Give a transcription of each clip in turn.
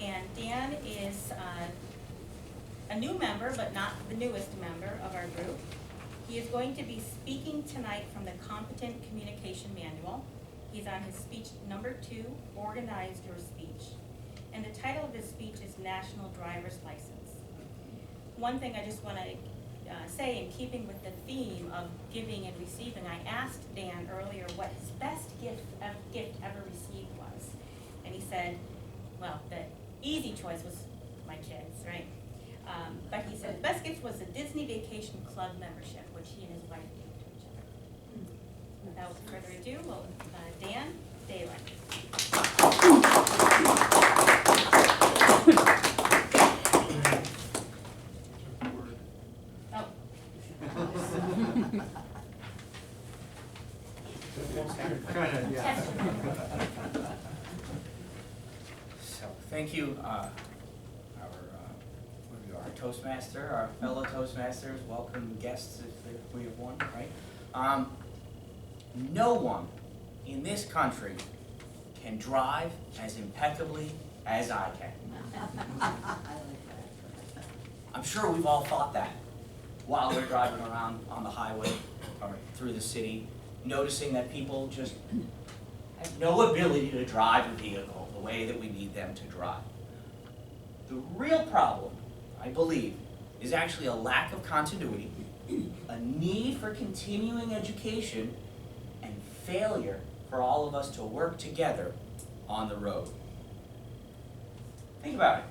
And Dan is a new member, but not the newest member of our group. He is going to be speaking tonight from the Competent Communication Manual. He's on his speech number 2, Organize Your Speech. And the title of his speech is National Driver's License. One thing I just want to say, in keeping with the theme of giving and receiving, I asked Dan earlier what his best gift ever received was. And he said, well, the easy choice was my kids, right? But he said the best gift was the Disney Vacation Club membership, which he and his wife gave to each other. Without further ado, well, Dan Dalen. So, thank you, our Toastmaster, our fellow Toastmasters, welcome guests if we have one, right? No one in this country can drive as impeccably as I can. I'm sure we've all thought that while we're driving around on the highway or through the city, noticing that people just have no ability to drive a vehicle the way that we need them to drive. The real problem, I believe, is actually a lack of continuity, a need for continuing education, and failure for all of us to work together on the road. Think about it.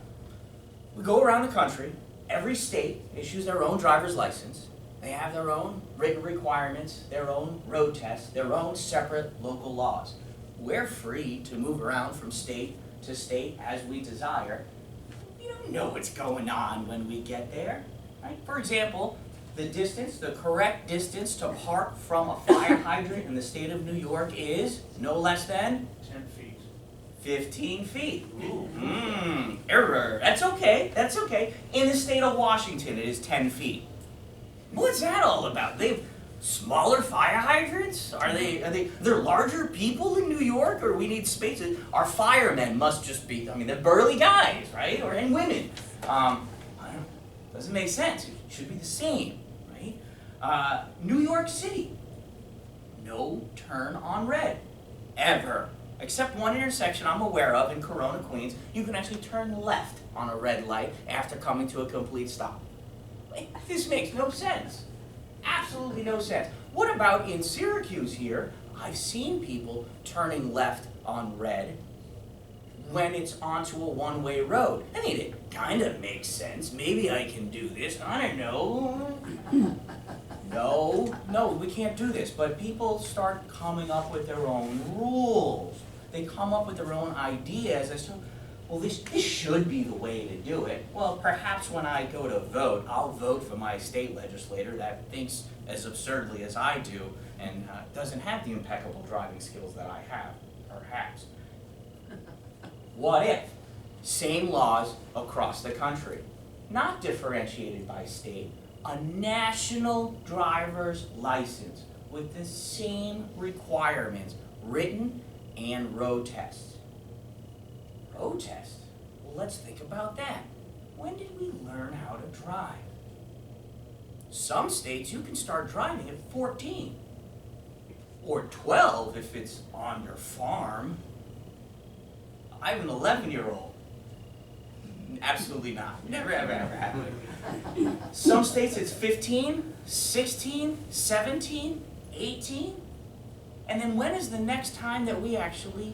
We go around the country, every state issues their own driver's license, they have their own written requirements, their own road tests, their own separate local laws. We're free to move around from state to state as we desire. We don't know what's going on when we get there, right? For example, the correct distance to park from a fire hydrant in the state of New York is no less than 10 feet. 15 feet. Error. That's okay. That's okay. In the state of Washington, it is 10 feet. What's that all about? They have smaller fire hydrants? They're larger people in New York, or we need spaces? Our firemen must just be, they're burly guys, right? And women. I don't know. Doesn't make sense. It should be the same, right? New York City. No turn on red. Ever. Except one intersection I'm aware of in Corona, Queens, you can actually turn left on a red light after coming to a complete stop. This makes no sense. Absolutely no sense. What about in Syracuse here? I've seen people turning left on red when it's onto a one-way road. It kind of makes sense. Maybe I can do this. I don't know. No, we can't do this. But people start coming up with their own rules. They come up with their own ideas as to, well, this should be the way to do it. Well, perhaps when I go to vote, I'll vote for my state legislator that thinks as absurdly as I do and doesn't have the impeccable driving skills that I have, perhaps. What if? Same laws across the country, not differentiated by state, a national driver's license with the same requirements, written and road tests. Road test? Well, let's think about that. When did we learn how to drive? Some states you can start driving at 14. Or 12 if it's on your farm. I have an 11-year-old. Absolutely not. Never, ever, ever happened. Some states it's 15, 16, 17, 18. And then when is the next time that we actually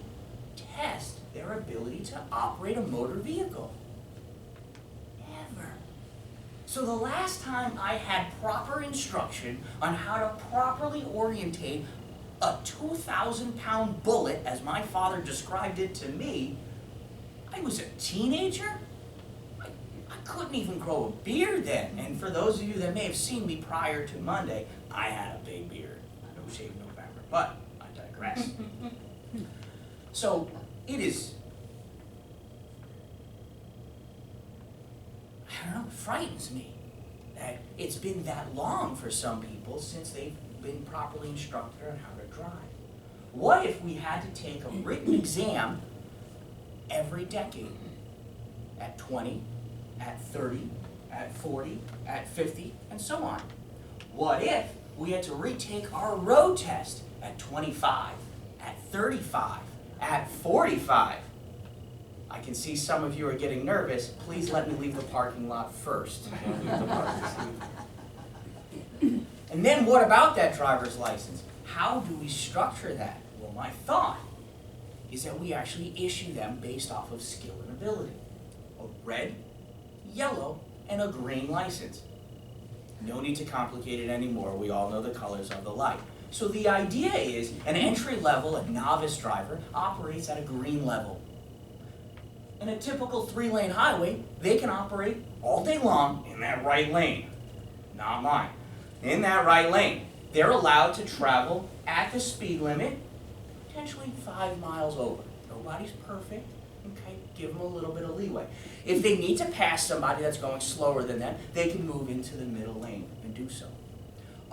test their ability to operate a motor vehicle? Never. So the last time I had proper instruction on how to properly orientate a 2,000-pound bullet, as my father described it to me, I was a teenager. I couldn't even grow a beard then. And for those of you that may have seen me prior to Monday, I had a big beard. No shave November, but I digress. So it is, I don't know, it frightens me that it's been that long for some people since they've been properly instructed on how to drive. What if we had to take a written exam every decade? at 20, at 30, at 40, at 50, and so on? What if we had to retake our road test at 25, at 35, at 45? I can see some of you are getting nervous. Please let me leave the parking lot first. And then what about that driver's license? How do we structure that? Well, my thought is that we actually issue them based off of skill and ability. A red, yellow, and a green license. No need to complicate it anymore. We all know the colors of the light. So the idea is an entry level, a novice driver, operates at a green level. In a typical 3-lane highway, they can operate all day long in that right lane. Not mine. In that right lane, they're allowed to travel at the speed limit, potentially 5 miles over. Nobody's perfect. Okay, give them a little bit of leeway. If they need to pass somebody that's going slower than them, they can move into the middle lane and do so.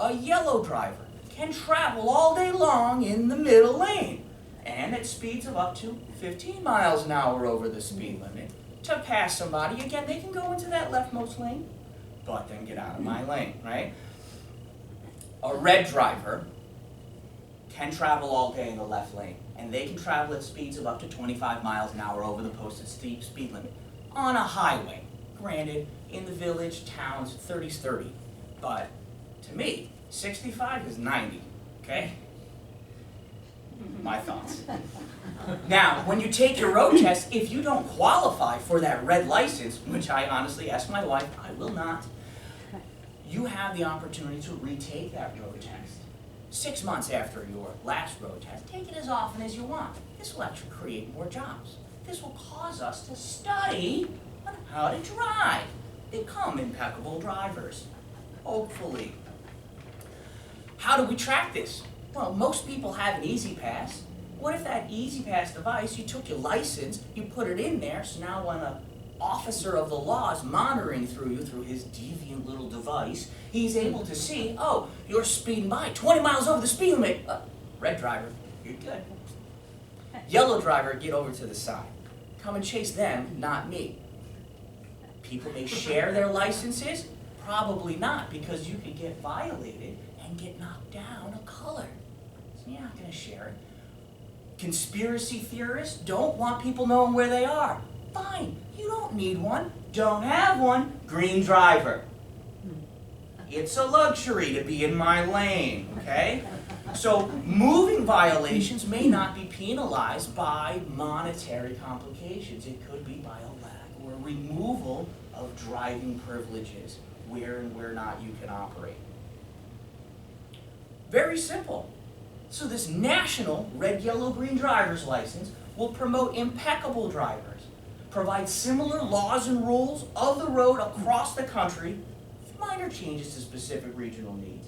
A yellow driver can travel all day long in the middle lane and at speeds of up to 15 miles an hour over the speed limit. To pass somebody, again, they can go into that leftmost lane, but then get out of my lane, right? A red driver can travel all day in the left lane, and they can travel at speeds of up to 25 miles an hour over the posted speed limit on a highway. Granted, in the village, towns, 30's 30. But to me, 65 is 90, okay? My thoughts. Now, when you take your road test, if you don't qualify for that red license, which I honestly asked my wife, I will not, you have the opportunity to retake that road test. 6 months after your last road test, take it as often as you want. This will actually create more jobs. This will cause us to study on how to drive, become impeccable drivers, hopefully. How do we track this? Well, most people have an Easy Pass. What if that Easy Pass device, you took your license, you put it in there, so now when an officer of the law is monitoring through you through his deviant little device, he's able to see, oh, you're speeding by 20 miles over the speed limit. Red driver, you're good. Yellow driver, get over to the side. Come and chase them, not me. People may share their licenses. Probably not, because you could get violated and get knocked down a color. So you're not going to share it. Conspiracy theorists don't want people knowing where they are. Fine, you don't need one. Don't have one. Green driver. It's a luxury to be in my lane, okay? So moving violations may not be penalized by monetary complications. It could be by a lack or removal of driving privileges, where and where not you can operate. Very simple. So this national red, yellow, green driver's license will promote impeccable drivers, provide similar laws and rules of the road across the country, with minor changes to specific regional needs,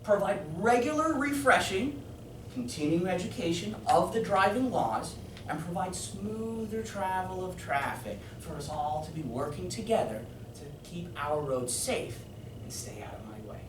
provide regular refreshing, continuing education of the driving laws, and provide smoother travel of traffic for us all to be working together to keep our roads safe and stay out of my way.